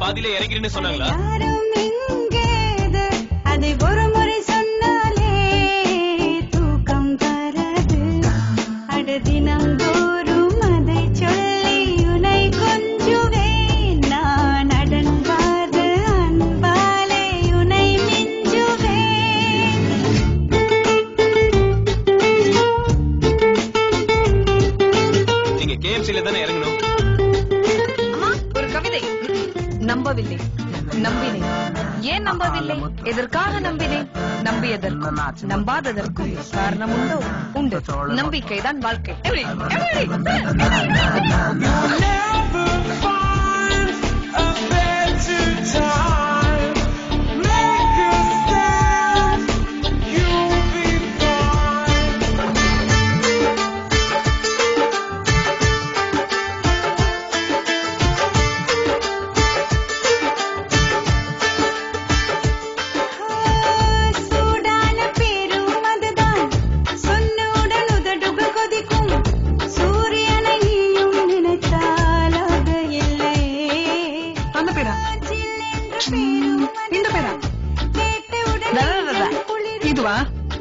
பாதியில இறங்கிருன்னு சொன்னாங்களா? அதை ஒரு முறை சொன்னாலே தூக்கம் வராது. அட தினந்தோறும் அதை சொல்லி உனை கொஞ்சுவேன். நான் அடங்காத அன்பாலே உனை மிஞ்சுவேன். நீங்க கேஎம்சில தானே இறங்கணும். ஒரு கவிதை. நம்பவில்லை, நம்பினேன். ஏன் நம்பவில்லை? எதற்காக நம்பினேன்? நம்பியதற்கும் நம்பாததற்கும் காரணம் உண்டோ? உண்டு. நம்பிக்கைதான் வாழ்க்கை. இதுவா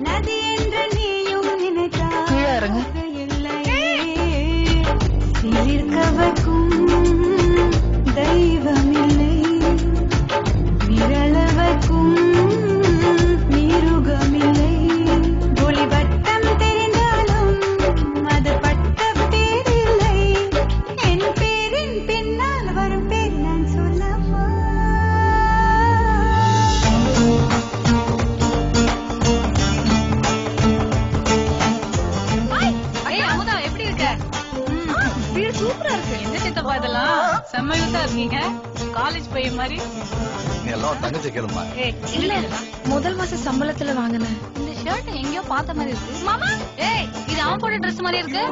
நதி என்ற நீயும் நினைத்தால் சிலிர்க்கவக்கும் தெய்வமில்லை, விரளவக்கும் மிருகமில்லை. ஒளிவட்டம் தெரிந்தாலும் அது பட்ட பேரில்லை. என் பேரின் பின்னால் வரும் பேர் நான் சொல்லவா? வீடு சூப்பரா இருக்கு. என்ன சித்தப்பா இதெல்லாம் செம்மையா இருக்கீங்க. காலேஜ் பையன் மாதிரி. நீ எல்லாம் தங்கச்சி கேளுமா? இல்ல முதல் மாச சம்பளத்துல வாங்கினேன். இந்த ஷர்ட் எங்கேயோ பார்த்த மாதிரி இருக்கு. மாமா ஏய் இது அவன் போட்ட ட்ரெஸ் மாதிரி இருக்கு.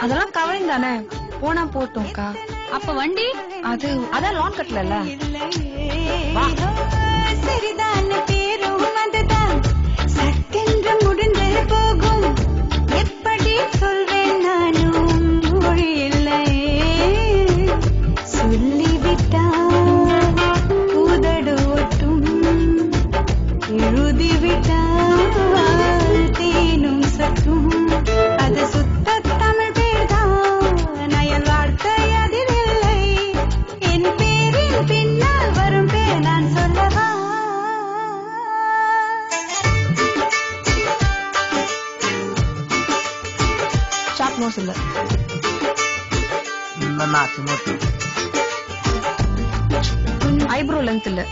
அதெல்லாம் கவரிங் தானே, போனா போட்டோம்க்கா. அப்ப வண்டி அது அதான் லோன் கட்டல. சரிதான் பேரும் அதுதான் சட்டென்று முடிந்து போகும். எப்படி சொல்வேன் நானும் மொழி இல்லை. சொல்லிவிட்டால் உதடு ஒட்டும், எழுதிவிட்டால் தேனும் சற்றும். அது சுத்த தமிழ் பேர்தான், அயல் வார்த்தை அதில் இல்லை. என் பேரின் பின்னால் வரும் பேர் நான் சொல்லவா? ஷார்ட் நோஸ் இல்ல, ஐப்ரோ லென்த் இல்ல,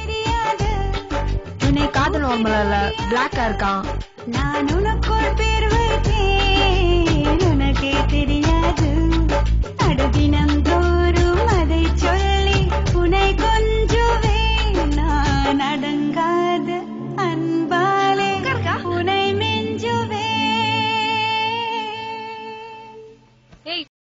காது நார்மலா இல்ல, பிளாக்கா இருக்கான். நான் உனக்குள்